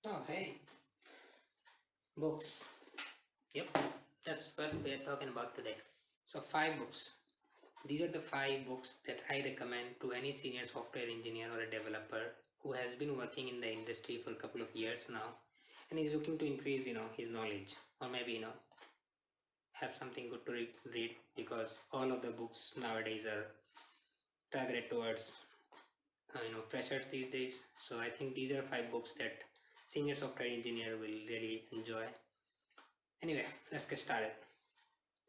Oh, hey, books. Yep, that's what we're talking about today. So, five books. These are the five books that I recommend to any senior software engineer or a developer who has been working in the industry for a couple of years now and is looking to increase, his knowledge or maybe, have something good to read because all of the books nowadays are targeted towards, freshers these days. So, I think these are five books that senior software engineer will really enjoy. Anyway, let's get started.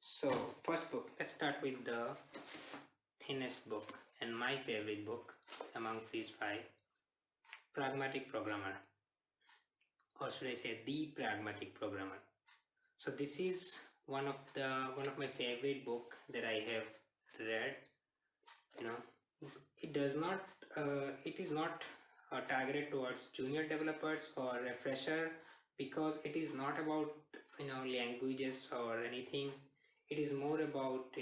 So, first book, let's start with the thinnest book and my favorite book amongst these five, Pragmatic Programmer, or should I say the Pragmatic Programmer. So this is one of my favorite book that I have read. You know, it is not targeted towards junior developers or a fresher because it is not about languages or anything. It is more about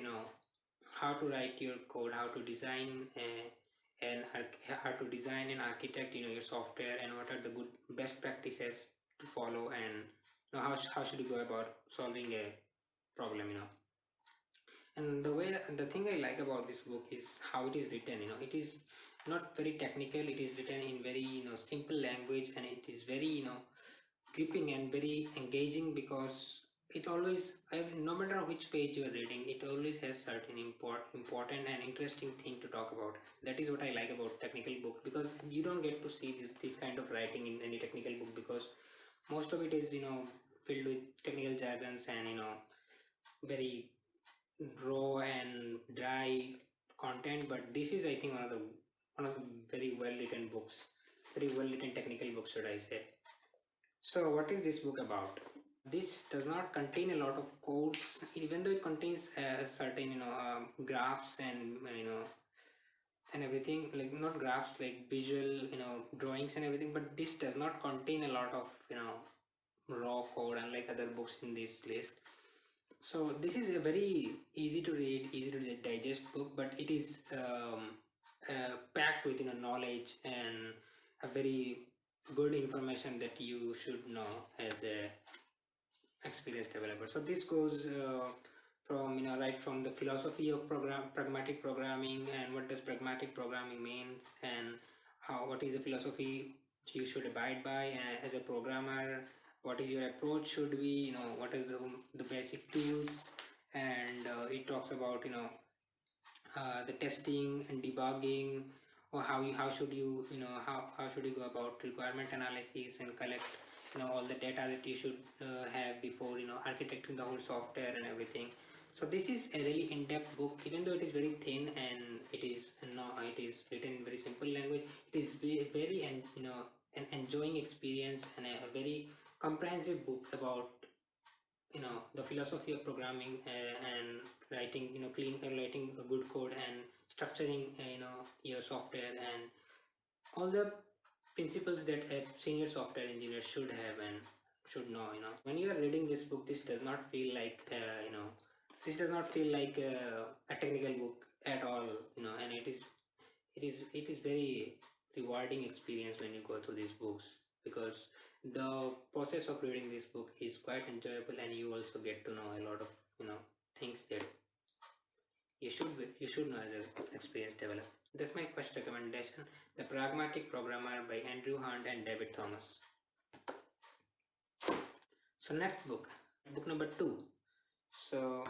how to write your code, how to design how to design and architect your software, and what are the good best practices to follow, and how should you go about solving a problem. And the thing I like about this book is how it is written. It is not very technical. It is written in very simple language, and it is very gripping and very engaging because it always, no matter which page you are reading, it always has certain important and interesting thing to talk about. That is what I like about technical book, because you don't get to see this kind of writing in any technical book, because most of it is filled with technical jargons and very raw and dry content. But this is, I think, one of the very well written books, very well written technical books, should I say. So what is this book about? This does not contain a lot of codes, even though it contains certain graphs and and everything, like not graphs, like visual drawings and everything, but this does not contain a lot of raw code, unlike other books in this list. So this is a very easy to read, easy to digest book, but it is packed with knowledge and a very good information that you should know as a experienced developer. So this goes from right from the philosophy of pragmatic programming, and what does pragmatic programming means, and how, what is the philosophy you should abide by as a programmer, what is your approach should be, what is the basic tools, and it talks about the testing and debugging, or how should how should you go about requirement analysis and collect all the data that you should have before architecting the whole software and everything. So this is a really in-depth book, even though it is very thin, and it is no it is written in very simple language. It is very and an enjoying experience, and a very comprehensive book about the philosophy of programming, and writing writing a good code and structuring your software, and all the principles that a senior software engineer should have and should know. When you are reading this book, this does not feel like this does not feel like a technical book at all. And it is very rewarding experience when you go through these books, because the process of reading this book is quite enjoyable, and you also get to know a lot of things that you should know as an experienced developer. That's my first recommendation, The Pragmatic Programmer by Andrew Hunt and David Thomas. So next book number two. So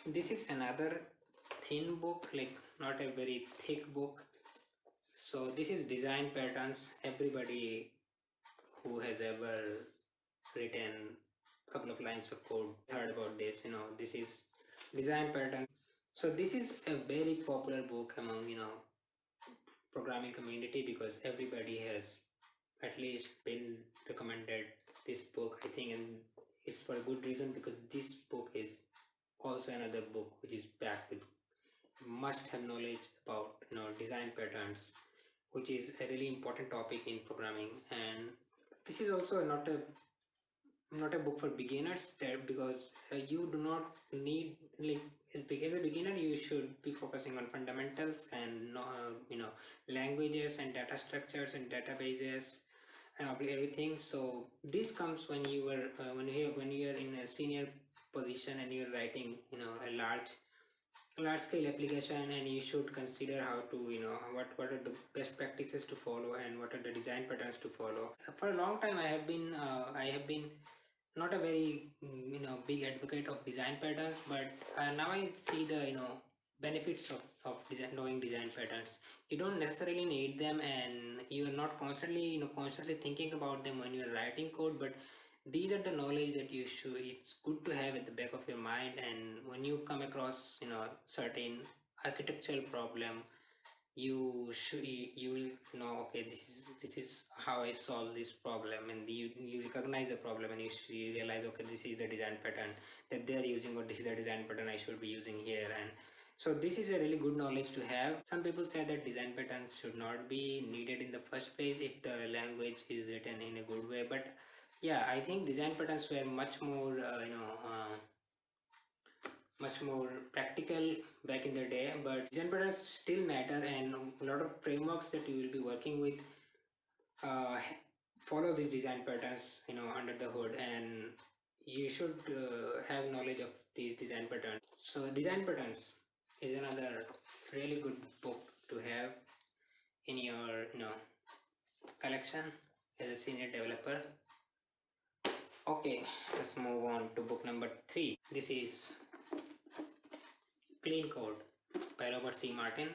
this is another thin book, like not a very thick book. So this is Design Patterns. Everybody who has ever written a couple of lines of code heard about this. This is Design Patterns. So this is a very popular book among programming community, because everybody has at least been recommended this book, I think, and it's for a good reason, because this book is also another book which is packed with must have knowledge about design patterns, which is a really important topic in programming. And this is also not a book for beginners, there, because you do not need, like, as a beginner you should be focusing on fundamentals and languages and data structures and databases, and everything. So this comes when you were when you are in a senior position and you're writing, a large scale application, and you should consider how to, what are the best practices to follow and what are the design patterns to follow. For a long time I have been not a very big advocate of design patterns, but now I see the benefits of knowing design patterns. You don't necessarily need them, and you are not constantly consciously thinking about them when you are writing code, but these are the knowledge that you should it's good to have at the back of your mind. And when you come across certain architectural problem, you will know, okay, this is how I solve this problem, and you recognize the problem, and you realize, okay, this is the design pattern that they are using, or this is the design pattern I should be using here. And so this is a really good knowledge to have. Some people say that design patterns should not be needed in the first place if the language is written in a good way, but yeah, I think design patterns were much more practical back in the day, but design patterns still matter, and a lot of frameworks that you will be working with uh, follow these design patterns under the hood, and you should have knowledge of these design patterns. So design patterns is another really good book to have in your collection as a senior developer. Okay, let's move on to book number 3. This is Clean Code by Robert C. Martin,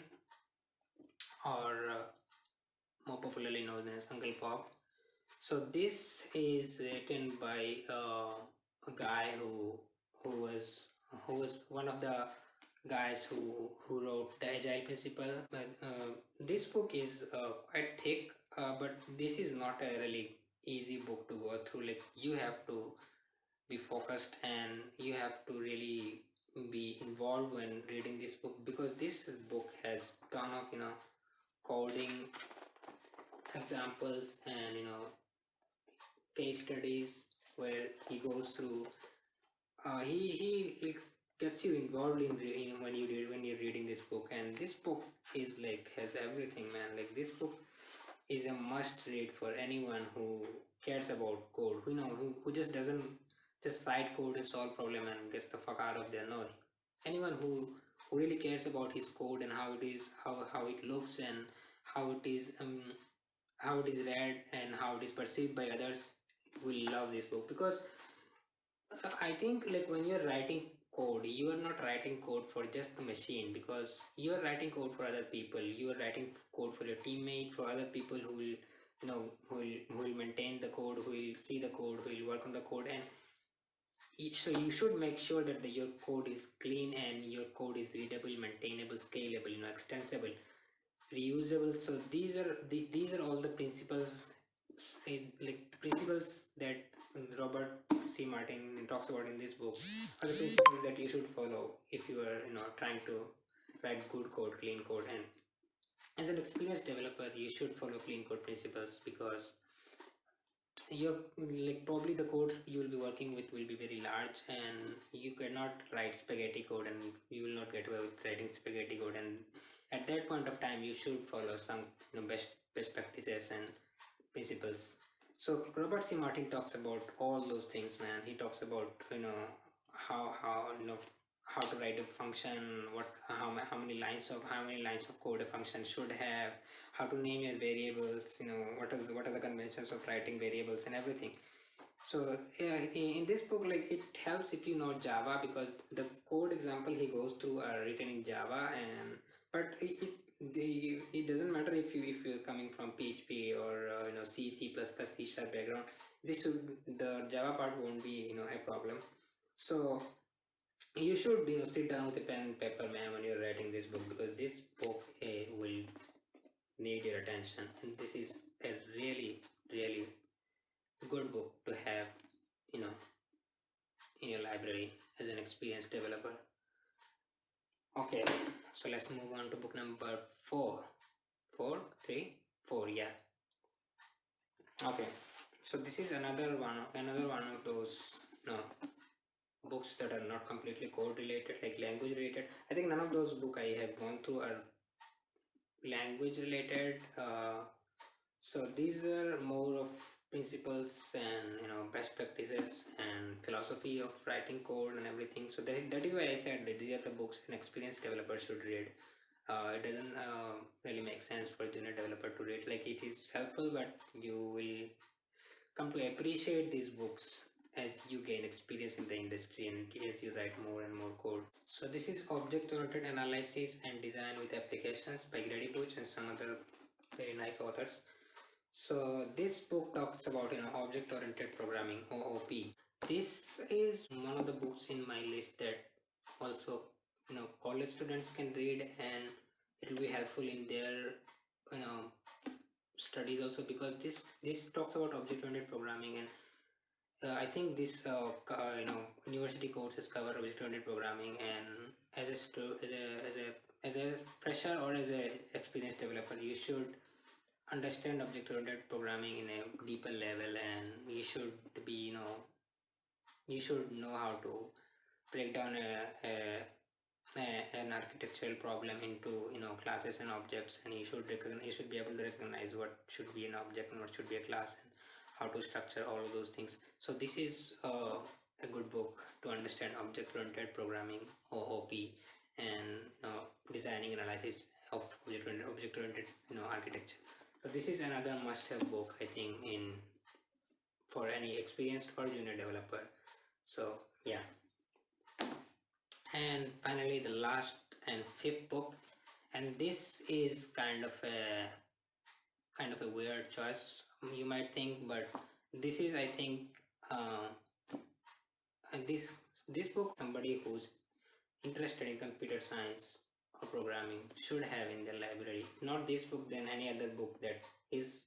or more popularly known as Uncle Pop. So this is written by a guy who was one of the guys who wrote the Agile Principle. But this book is quite thick, but this is not a really easy book to go through. Like, you have to be focused, and you have to really be involved when reading this book, because this book has ton of coding examples and case studies where he goes through. He gets you involved when you're reading this book, and this book is like has everything, man. Like, this book is a must read for anyone who cares about code, who just doesn't just write code and solve problem and gets the fuck out of there. No, anyone who really cares about his code and how it is, how it looks, and how it is how it is read and how it is perceived by others will love this book. Because I think, like, when you're writing code, you are not writing code for just the machine, because you are writing code for other people. You are writing code for your teammate, for other people who will, who will maintain the code, who will see the code, who will work on the code, and so you should make sure that your code is clean and your code is readable, maintainable, scalable, extensible, reusable. So these are all the principles, like principles that Robert C. Martin talks about in this book, are the principles that you should follow if you are trying to write good code, clean code. And as an experienced developer, you should follow clean code principles, because you're like, probably the code you will be working with will be very large, and you cannot write spaghetti code, and you will not get away with writing spaghetti code. And at that point of time, you should follow some best practices and principles. So Robert C. Martin talks about all those things, man. He talks about how how to write a function, how many lines of code a function should have, how to name your variables, what are the conventions of writing variables and everything. So yeah, in this book, like, it helps if you know Java, because the code example he goes through are written in Java, and but it doesn't matter if you're coming from PHP or C, C++, C sharp background. The Java part won't be a problem. So you should sit down with a pen and paper, man, when you're writing this book, because this book will need your attention, and this is a really good book to have you know in your library as an experienced developer. Okay, so let's move on to book number 4. 4 3 4, yeah. Okay, so this is another one of those books that are not completely code related, like language related. I think none of those book I have gone through are language related. So these are more of principles and best practices and philosophy of writing code and everything. So that is why I said that these are the books an experienced developer should read. It doesn't really make sense for a junior developer to read. Like, it is helpful, but you will come to appreciate these books as you gain experience in the industry and as you write more and more code. So this is Object-Oriented Analysis and Design with Applications by Grady Booch and some other very nice authors. So this book talks about object-oriented programming, OOP. This is one of the books in my list that also college students can read, and it will be helpful in their you know studies also, because this talks about object-oriented programming. And I think this university courses cover object-oriented programming, and as a as a fresher or as a experienced developer, you should understand object-oriented programming in a deeper level, and you should know how to break down an architectural problem into classes and objects, and you should be able to recognize what should be an object and what should be a class, and how to structure all of those things. So this is a good book to understand object-oriented programming, OOP, and designing analysis of object-oriented architecture. So this is another must-have book, I think, in for any experienced or junior developer. So yeah. And finally, the last and fifth book, and this is kind of a weird choice, you might think, but this is, I think, uh, and this book, somebody who's interested in computer science or programming should have in their library. If not this book, then any other book that is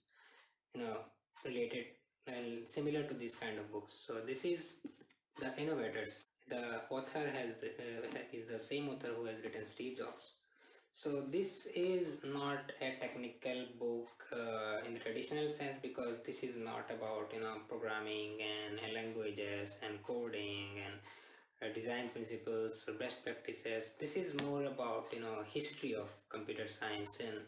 you know related and similar to this kind of books. So this is the Innovators. The author is the same author who has written Steve Jobs. So this is not a technical book in the traditional sense, because this is not about programming and languages and coding and design principles or best practices. This is more about history of computer science and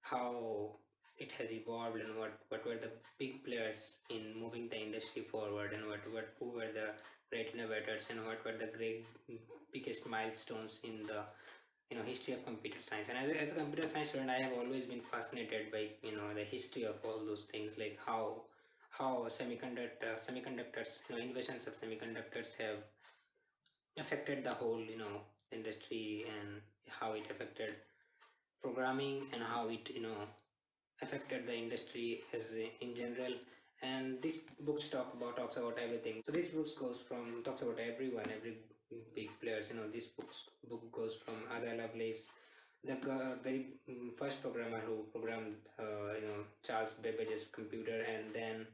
how it has evolved, and what were the big players in moving the industry forward, and who were the great innovators, and what were the great biggest milestones in the history of computer science. And as a computer science student, I have always been fascinated by the history of all those things, like how semiconductors, innovations of semiconductors have affected the whole industry, and how it affected programming, and how it affected the industry as in general. And this books talks about everything. So this book goes from talks about everyone, every big players. This book goes from Ada Lovelace, the very first programmer who programmed Charles Babbage's computer, and then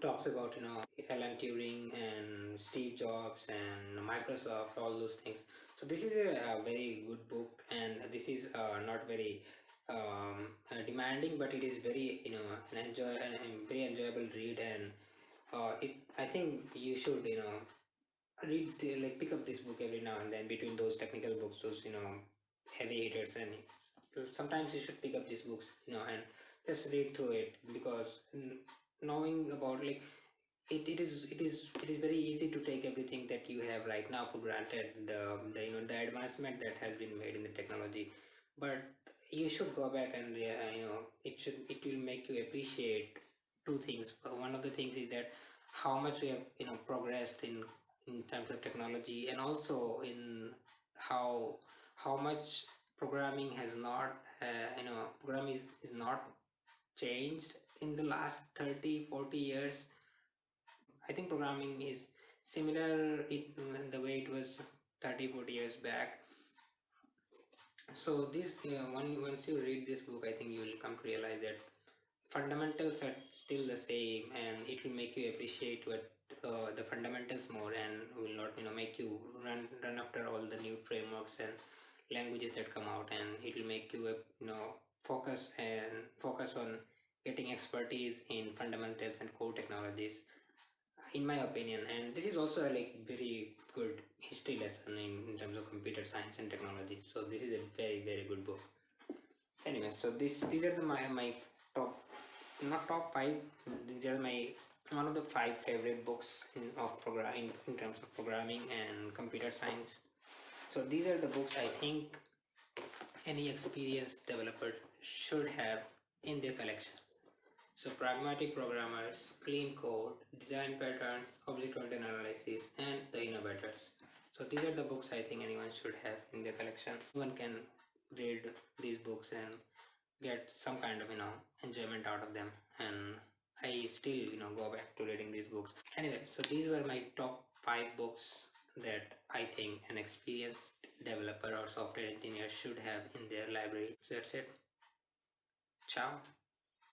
talks about Alan Turing and Steve Jobs and Microsoft, all those things. So this is a very good book, and this is not very demanding, but it is very very enjoyable read. And it I think you should like pick up this book every now and then between those technical books, those heavy hitters, and sometimes you should pick up these books and just read through it, because knowing about, like, it is very easy to take everything that you have right now for granted, the advancement that has been made in the technology. But you should go back and it will make you appreciate two things. One of the things is that how much we have progressed in terms of technology, and also in how much programming has not programming is not changed in the last 30-40 years. I think programming is similar in the way it was 30-40 years back. So this once you read this book, I think you will come to realize that fundamentals are still the same, and it will make you appreciate what the fundamentals more, and will not make you run after all the new frameworks and languages that come out. And it will make you focus on getting expertise in fundamentals and core technologies, in my opinion. And this is also a like very good history lesson in terms of computer science and technology. So this is a very, very good book. Anyway, So these are my top, not top five. These are my one of the five favorite books of programming in terms of programming and computer science. So these are the books I think any experienced developer should have in their collection. So Pragmatic Programmers, Clean Code, Design Patterns, Object-Oriented Analysis, and The Innovators. So these are the books I think anyone should have in their collection. One can read these books and get some kind of enjoyment out of them, and I still go back to reading these books. Anyway, so these were my top 5 books that I think an experienced developer or software engineer should have in their library. So that's it. Ciao.